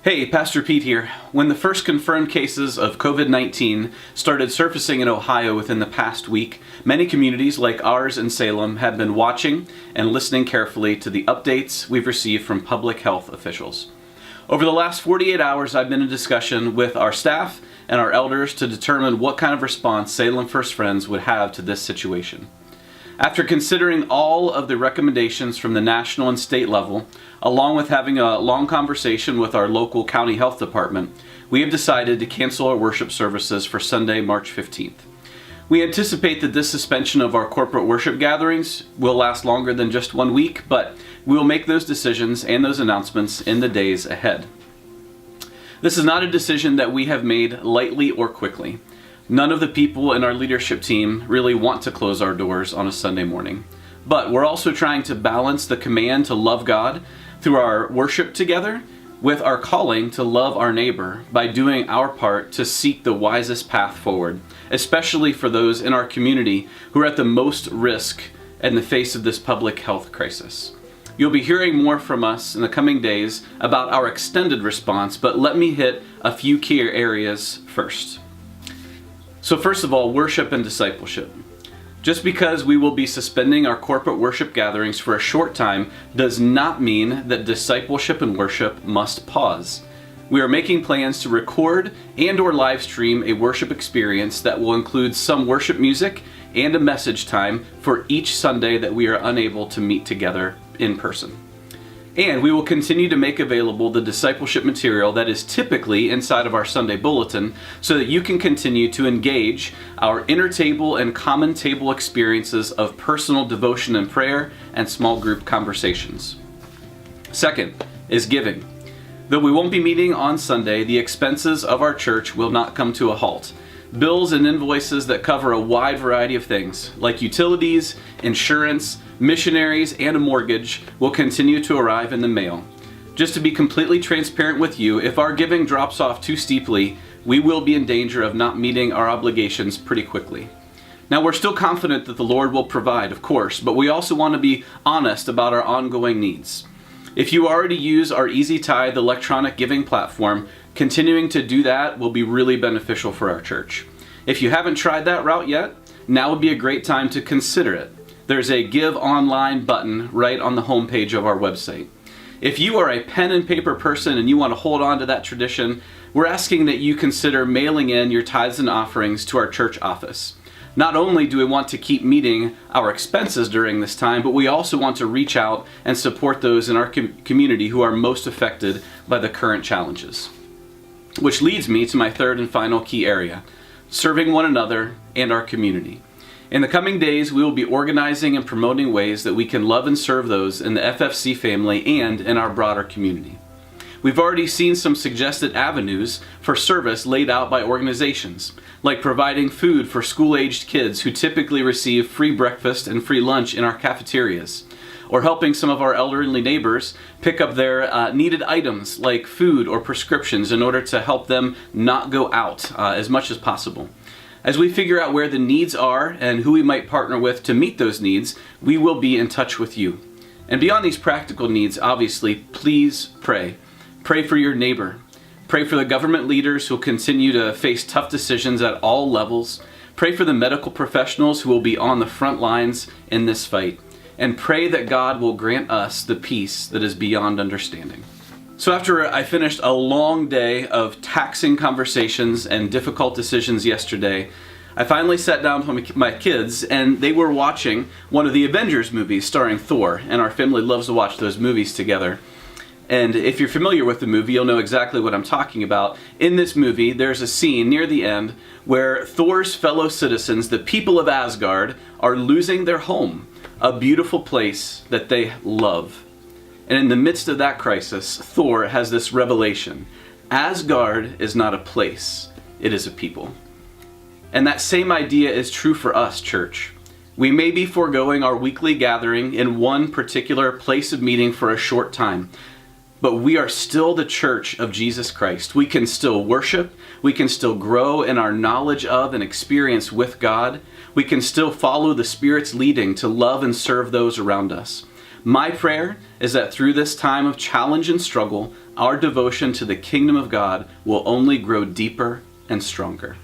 Hey, Pastor Pete here. When the first confirmed cases of COVID-19 started surfacing in Ohio within the past week, many communities like ours in Salem have been watching and listening carefully to the updates we've received from public health officials. Over the last 48 hours, I've been in discussion with our staff and our elders to determine what kind of response Salem First Friends would have to this situation. After considering all of the recommendations from the national and state level, along with having a long conversation with our local county health department, we have decided to cancel our worship services for Sunday, March 15th. We anticipate that this suspension of our corporate worship gatherings will last longer than just 1 week, but we will make those decisions and those announcements in the days ahead. This is not a decision that we have made lightly or quickly. None of the people in our leadership team really want to close our doors on a Sunday morning. But we're also trying to balance the command to love God through our worship together with our calling to love our neighbor by doing our part to seek the wisest path forward, especially for those in our community who are at the most risk in the face of this public health crisis. You'll be hearing more from us in the coming days about our extended response, but let me hit a few key areas first. So first of all, worship and discipleship. Just because we will be suspending our corporate worship gatherings for a short time does not mean that discipleship and worship must pause. We are making plans to record and/or live stream a worship experience that will include some worship music and a message time for each Sunday that we are unable to meet together in person. And we will continue to make available the discipleship material that is typically inside of our Sunday bulletin so that you can continue to engage our inner table and common table experiences of personal devotion and prayer and small group conversations. Second is giving. Though we won't be meeting on Sunday, the expenses of our church will not come to a halt. Bills and invoices that cover a wide variety of things, like utilities, insurance, missionaries, and a mortgage, will continue to arrive in the mail. Just to be completely transparent with you, if our giving drops off too steeply, we will be in danger of not meeting our obligations pretty quickly. Now, we're still confident that the Lord will provide, of course, but we also want to be honest about our ongoing needs. If you already use our Easy Tithe electronic giving platform, continuing to do that will be really beneficial for our church. If you haven't tried that route yet, now would be a great time to consider it. There's a Give Online button right on the homepage of our website. If you are a pen and paper person and you want to hold on to that tradition, we're asking that you consider mailing in your tithes and offerings to our church office. Not only do we want to keep meeting our expenses during this time, but we also want to reach out and support those in our community who are most affected by the current challenges. Which leads me to my third and final key area, serving one another and our community. In the coming days, we will be organizing and promoting ways that we can love and serve those in the FFC family and in our broader community. We've already seen some suggested avenues for service laid out by organizations, like providing food for school-aged kids who typically receive free breakfast and free lunch in our cafeterias, or helping some of our elderly neighbors pick up their needed items like food or prescriptions in order to help them not go out as much as possible. As we figure out where the needs are and who we might partner with to meet those needs, we will be in touch with you. And beyond these practical needs, obviously, please pray. Pray for your neighbor. Pray for the government leaders who will continue to face tough decisions at all levels. Pray for the medical professionals who will be on the front lines in this fight. And pray that God will grant us the peace that is beyond understanding. So after I finished a long day of taxing conversations and difficult decisions yesterday, I finally sat down with my kids and they were watching one of the Avengers movies starring Thor, and our family loves to watch those movies together. And if you're familiar with the movie, you'll know exactly what I'm talking about. In this movie, there's a scene near the end where Thor's fellow citizens, the people of Asgard, are losing their home, a beautiful place that they love. And in the midst of that crisis, Thor has this revelation. Asgard is not a place, it is a people. And that same idea is true for us, church. We may be foregoing our weekly gathering in one particular place of meeting for a short time, but we are still the church of Jesus Christ. We can still worship. We can still grow in our knowledge of and experience with God. We can still follow the Spirit's leading to love and serve those around us. My prayer is that through this time of challenge and struggle, our devotion to the kingdom of God will only grow deeper and stronger.